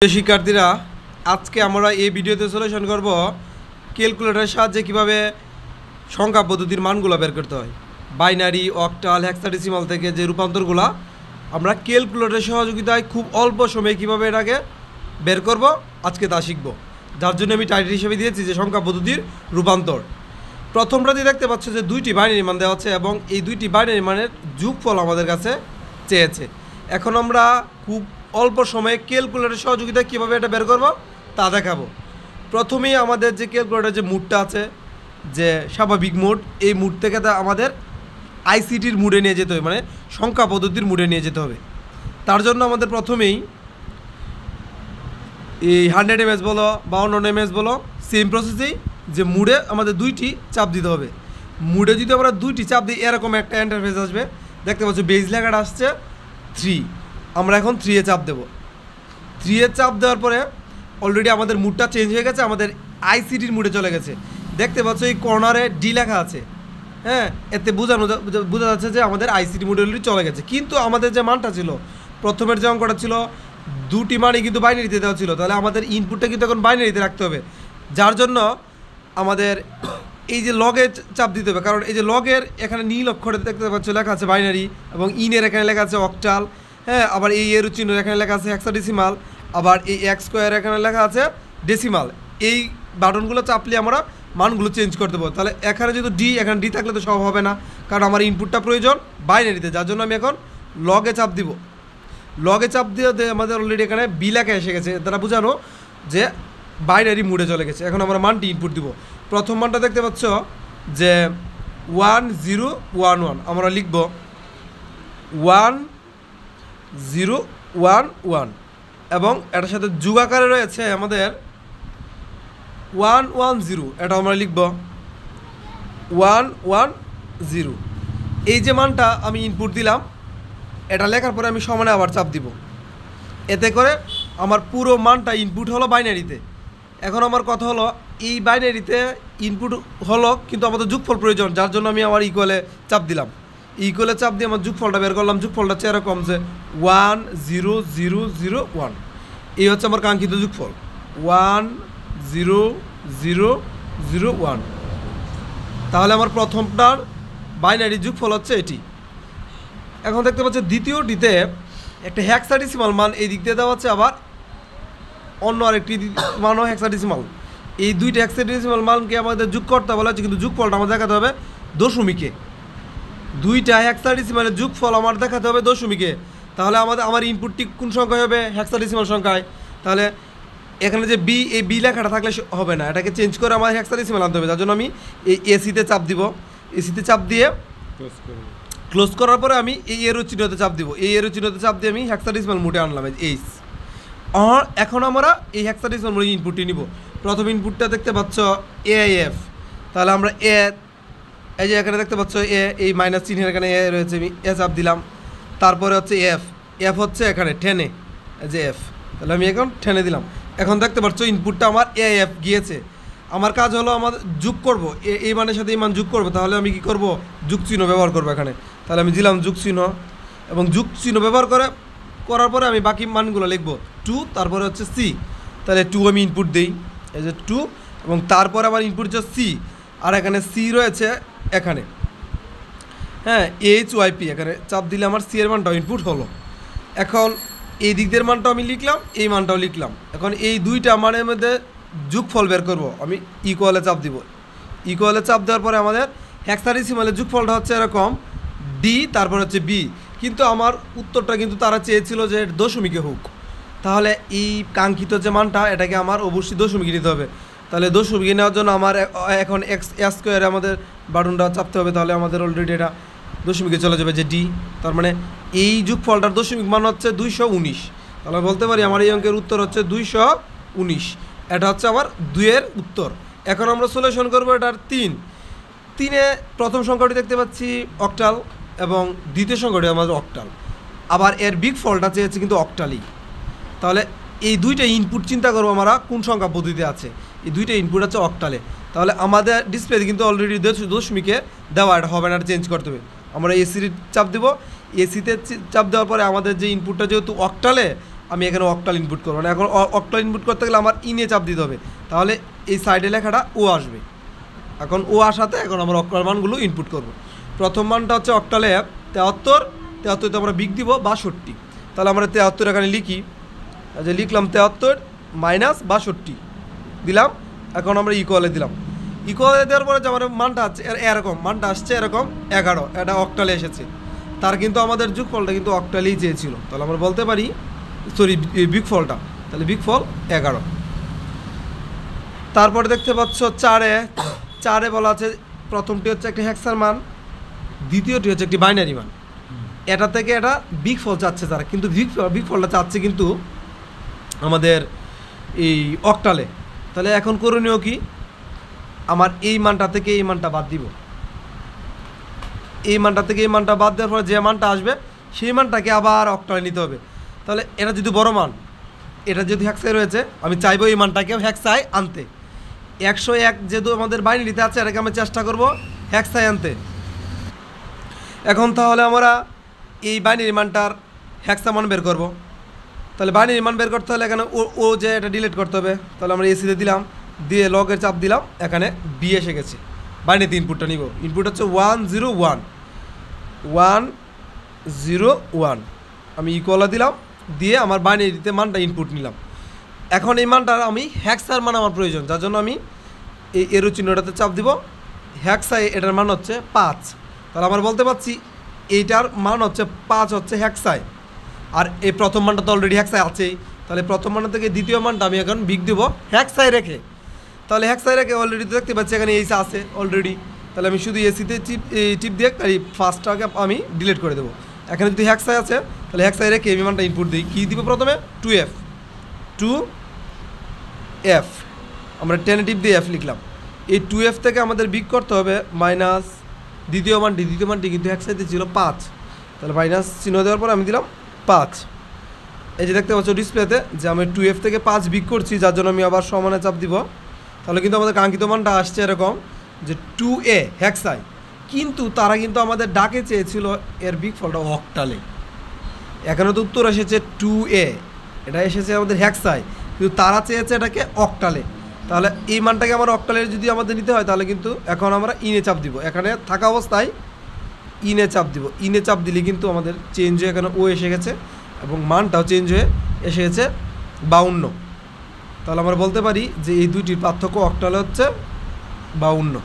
শিক্ষার্থীরা আজকে আমরা এই ভিডিওতে সলিউশন করব ক্যালকুলেটরের সাহায্যে কিভাবে সংখ্যা পদ্ধতির মানগুলো বের করতে হয়। বাইনারি, অক্টাল, হেক্সাডেসিমাল থেকে যে রূপান্তরগুলো আমরা ক্যালকুলেটরের সহযোগিতায় খুব অল্প সময়ে কিভাবে এটাকে বের করব আজকে তা শিখব। যার জন্য আমি টাইটেল হিসেবে দিয়েছি যে সংখ্যা পদ্ধতির রূপান্তর। প্রথমটাতে দেখতে পাচ্ছ যে দুইটি বাইনারি মান দেওয়া আছে এবং এই দুইটি বাইনারি মানের যোগফল আমাদের কাছে চেয়েছে। এখন আমরা খুব অল্প সময়ে ক্যালকুলেটরের সহযোগিতায় কীভাবে এটা বের করব তা দেখাবো। প্রথমেই আমাদের যে ক্যালকুলেটরের যে মুডটা আছে, যে স্বাভাবিক মুড, এই মুড থেকে আমাদের আইসিটির মুডে নিয়ে যেতে হবে, মানে সংখ্যা পদ্ধতির মুডে নিয়ে যেতে হবে। তার জন্য আমাদের প্রথমেই এই 100 mS বলো 52 mS বলো, সেম প্রসেসেই যে মুডে আমাদের দুইটি চাপ দিতে হবে। মুডে যদি আমরা দুইটি চাপ দিই এরকম একটা ইন্টারফেস আসবে, দেখতে পাচ্ছ বেজ লেখাটা আসছে 3। আমরা এখন 3 এ চাপ দেব। 3 এ চাপ দেওয়ার পরে অলরেডি আমাদের মুডটা চেঞ্জ হয়ে গেছে, আমাদের আইসিটির মুডে চলে গেছে। দেখতে পাচ্ছ এই কর্নারে ডি লেখা আছে, হ্যাঁ, এতে বোঝা যাচ্ছে যে আমাদের আইসিটি মুডে অলরেডি চলে গেছে। কিন্তু আমাদের যে মানটা ছিল, প্রথমের যে অঙ্কটা ছিল, দুটি মানই কিন্তু বাইনারিতে দেওয়া ছিল, তাহলে আমাদের ইনপুটটা কিন্তু এখন বাইনারিতে রাখতে হবে। যার জন্য আমাদের এই যে লগে চাপ দিতে হবে, কারণ এই যে লগের এখানে নীল অক্ষরে দেখতে পাচ্ছ লেখা আছে বাইনারি, এবং ইনের এখানে লেখা আছে অক্টাল, হ্যাঁ, আবার এই এর চিহ্ন এখানে লেখা আছে হেক্সাডেসিমাল, আবার এই এক্স স্কোয়ার এখানে লেখা আছে ডেসিমাল। এই বাটনগুলো চাপলে আমরা মানগুলো চেঞ্জ করতে পারবো। তাহলে এখানে যেহেতু ডি, এখানে ডি থাকলে তো সব হবে না, কারণ আমার ইনপুটটা প্রয়োজন বাইনারিতে। যার জন্য আমি এখন লগে চাপ দিব। লগে চাপ দিয়ে আমাদের অলরেডি এখানে বি লেখা এসে গেছে, তারা বোঝানো যে বাইনারি মুডে চলে গেছে। এখন আমরা মানটি ইনপুট দিব। প্রথম মানটা দেখতে পাচ্ছ যে 1011, আমরা লিখব 1011 এবং এটার সাথে যোগ আকারে রয়েছে আমাদের 110, এটা আমরা লিখব 110। এই যে মানটা আমি ইনপুট দিলাম, এটা লেখার পরে আমি সমানে আবার চাপ দিব। এতে করে আমার পুরো মানটা ইনপুট হলো বাইনারিতে। এখন আমার কথা হলো এই বাইনারিতে ইনপুট হলো, কিন্তু আমাদের যোগফল প্রয়োজন, যার জন্য আমি আমার ইকুয়ালে চাপ দিলাম। ইকুয়ালে চাপ দিয়ে আমার যোগফলটা বের করলাম। যোগফলটা হচ্ছে এরকম যে 10001। এই হচ্ছে আমার কাঙ্ক্ষিত যোগফল 10001। তাহলে আমার প্রথমটার বাইনারি যোগফল হচ্ছে এটি। এখন দেখতে পাচ্ছি দ্বিতীয়টিতে একটা হেক্সাডেসিমাল মান এই দিক দিয়ে দেওয়া হচ্ছে, আবার অন্য আরেকটি মানও হেক্সাডেসিমাল। এই দুইটা হেক্সাডেসিমাল মানকে আমাদের যোগ করতে বলা হচ্ছে, কিন্তু যোগফলটা আমার দেখাতে হবে দশমিকে। দুইটা হেক্সাডেসিমালের যোগফল আমার দেখাতে হবে দশমিকে। তাহলে আমার ইনপুটটি কোন সংখ্যায় হবে? হেক্সাডেসিমাল সংখ্যায়। তাহলে এখানে যে বি, এই বি লেখাটা থাকলে হবে না, এটাকে চেঞ্জ করে আমার হেক্সাডেসিমাল আনতে হবে। যার জন্য আমি এই এসিতে চাপ দিব। এসিতে চাপ দিয়ে ক্লোজ করার পরে আমি এই এরো চিহ্নতে চাপ দিব। এই এরো চিহ্নতে চাপ দিয়ে আমি হেক্সাডেসিমাল মোডে আনলাম এইচ। এখন আমরা এই হেক্সাডেসিমাল মোডে ইনপুটটি নিব। প্রথম ইনপুটটা দেখতে পাচ্ছ এআইএফ। তাহলে আমরা এই যে এখানে দেখতে পাচ্ছ এই মাইনাস চিহ্নের এখানে এ রয়েছে, আমি এ চাপ দিলাম। তারপরে হচ্ছে এফ হচ্ছে এখানে 10 যে এফ, তাহলে আমি এখন 10 দিলাম। এখন দেখতে পাচ্ছ ইনপুটটা আমার এএফ গিয়েছে। আমার কাজ হলো আমাদের যোগ করব, এই মানের সাথে এই মান যোগ করব। তাহলে আমি কি করব? যোগ চিহ্ন ব্যবহার করবো এখানে। তাহলে আমি দিলাম যোগ চিহ্ন, এবং যোগ চিহ্ন ব্যবহার করার পরে আমি বাকি মানগুলো লিখব 2, তারপরে হচ্ছে সি। তাহলে 2 আমি ইনপুট দিই, এই যে 2, এবং তারপরে আমার ইনপুট হচ্ছে সি, আর এখানে সি রয়েছে এখানে, হ্যাঁ, এইচওয়াইপি। এখানে চাপ দিলে আমার সি এর মানটাও ইনপুট হলো। এখন এই দিক দিয়ে মানটাও আমি লিখলাম, এই মানটাও লিখলাম। এখন এই দুইটা মানের মধ্যে যোগফল বের করব। আমি ইকুয়ালে চাপ দিব। ইকুয়ালে চাপ দেওয়ার পরে আমাদের হেক্সাডেসিমালের যোগফলটা হচ্ছে এরকম ডি, তারপর হচ্ছে বি। কিন্তু আমার উত্তরটা কিন্তু তারা চেয়েছিল যে দশমিকে হোক। তাহলে এই কাঙ্ক্ষিত যে মানটা, এটাকে আমার অবশ্যই দশমিকে নিতে হবে। তাহলে দশমিকে নেওয়ার জন্য আমার এখন এক্স স্কোয়ারে আমাদের বাটনটা চাপতে হবে। তাহলে আমাদের অলরেডি এটা দশমিকে চলে যাবে, যে ডি। তার মানে এই যোগফলটার দশমিক মান হচ্ছে 219। তাহলে বলতে পারি আমার এই অঙ্কের উত্তর হচ্ছে 219। এটা হচ্ছে আমার 2-এর উত্তর। এখন আমরা সলিউশন করবো এটার 3-এ প্রথম সংখ্যাটি দেখতে পাচ্ছি অক্টাল, এবং দ্বিতীয় সংখ্যাটি আমাদের অক্টাল। আবার এর বিগ ফলটা চেয়েছে কিন্তু অক্টালই। তাহলে এই দুইটা ইনপুট চিন্তা করবো আমরা কোন সংখ্যা পদ্ধতিতে আছে। এই দুইটা ইনপুট আছে অক্টালে। তাহলে আমাদের ডিসপ্লেতে কিন্তু অলরেডি দশমিকে দেওয়া, এটা হবে না, এটা চেঞ্জ করতে হবে। আমরা এসির চাপ দেবো। এসিতে চাপ দেওয়ার পরে আমাদের যে ইনপুটটা যেহেতু অক্টালে, আমি এখানে অক্টাল ইনপুট করবো না। এখন অক্টাল ইনপুট করতে গেলে আমার ইনে চাপ দিতে হবে, তাহলে এই সাইডে লেখাটা ও আসবে। এখন ও আসাতে এখন আমরা অক্টাল মানগুলো ইনপুট করব। প্রথম মানটা হচ্ছে অক্টালে 73, 73তে আমরা বিগ দিব 62, তাহলে আমরা 73 এখানে লিখি, যে লিখলাম 73 মাইনাস 62 দিলাম। এখন আমরা ইকুয়ালে দিলাম, ইকুয়ালে দেওয়ার পরে যে আমার মানটা আছে এরকম, মানটা আসছে এরকম 11, এটা অক্টালে এসেছে। তার কিন্তু আমাদের যোগফলটা কিন্তু অক্টালেই চেয়েছিল, তাহলে আমরা বলতে পারি সরি বিগফলটা, তাহলে বিগফল 11। তারপরে দেখতে পাচ্ছ 4-এ বলা আছে প্রথমটি হচ্ছে একটা হেক্সার মান, দ্বিতীয়টি হচ্ছে একটি বাইনারি মান। এটা থেকে এটা বিগফল চাচ্ছে তারা, কিন্তু বিগফলটা চাচ্ছে কিন্তু আমাদের এই অক্টালে। তাহলে এখন করণীয় কি, আমার এই মানটা থেকে এই মানটা বাদ দিব, এই মানটা থেকে এই মানটা বাদ দেওয়ার পরে যে মানটা আসবে সেই মানটাকে আবার অক্টালে নিতে হবে। তাহলে এটা যদি বড় মান, এটা যেহেতু হেক্সায় রয়েছে, আমি চাইবো এই মানটাকে হেক্সায় আনতে। 101 যেহেতু আমাদের বাইনারিতে আছে, এটাকে আমি চেষ্টা করব হেক্সায় আনতে। এখন তাহলে আমরা এই বাইনারি মানটার হেক্সা মান বের করব। তাহলে বাইনারি মান বের করতে হলে এখানে ও যে এটা ডিলিট করতে হবে, তাহলে আমরা এসিতে দিলাম, দিয়ে লগের চাপ দিলাম, এখানে বি এসে গেছে। বাইনারিতে ইনপুটটা নিব, ইনপুট হচ্ছে 101 আমি ইকুয়ালা দিলাম, দিয়ে আমার বাইনারিতে মানটা ইনপুট নিলাম। এখন এই মানটার আমি হেক্সার মান আমার প্রয়োজন, যার জন্য আমি এই এরো চিহ্নটাতে চাপ দিব। হেক্সায় এটার মান হচ্ছে 5, তাহলে আমরা বলতে পারছি এইটার মান হচ্ছে 5 হচ্ছে হেক্সায়। আর এই প্রথম মানটা তো অলরেডি হেক্সায় আছেই, তাহলে প্রথম মানটা থেকে দ্বিতীয় মানটা আমি এখন বিগ দেবো হেক্সায় রেখে। তাহলে হেক্সায় রেখে অলরেডি দেখতে পাচ্ছি এখানে এইসা আছে অলরেডি, তাহলে আমি শুধু এসিতে টিপ দিয়ে এই ফার্স্টটাকে আমি ডিলিট করে দেবো। এখানে যদি হেক্সায় আছে, তাহলে হেক্সায় রেখে এই মানটা ইনপুট দিই, কী দিব প্রথমে 2f, আমরা 10 টিপ দিয়ে f লিখলাম। এই 2f থেকে আমাদের বিগ করতে হবে মাইনাস দ্বিতীয় মানটি কিন্তু হেক্সাইতে ছিল 5, তাহলে মাইনাস চিহ্ন দেওয়ার পর আমি দিলাম 5। এই যে দেখতে পাচ্ছ ডিসপ্লেতে যে আমি 2f থেকে 5 বিগ করছি, যার জন্য আমি আবার সমানে চাপ দিব। তাহলে কিন্তু আমাদের কাঙ্ক্ষিত মানটা আসছে এরকম যে 2a হেক্সাই, কিন্তু তারা কিন্তু আমাদের ডাকে চেয়েছিল এর বিগ ফলটা অক্টালে। এখানে তো উত্তর এসেছে 2a, এটা এসেছে আমাদের হেক্সাই, কিন্তু তারা চেয়েছে এটাকে অক্টালে। তাহলে এই মানটাকে আমার অক্টালে যদি আমাদের নিতে হয়, তাহলে কিন্তু এখন আমরা ইনে চাপ দিব, এখানে থাকা অবস্থায় ইনে চাপ দিব। ইনে চাপ দিলে কিন্তু আমাদের চেঞ্জ হয়ে এখানে ও এসে গেছে এবং মানটাও চেঞ্জ হয়ে এসে গেছে 52। তাহলে আমরা বলতে পারি যে এই দুইটির পার্থক্য অক্টালে হচ্ছে 52।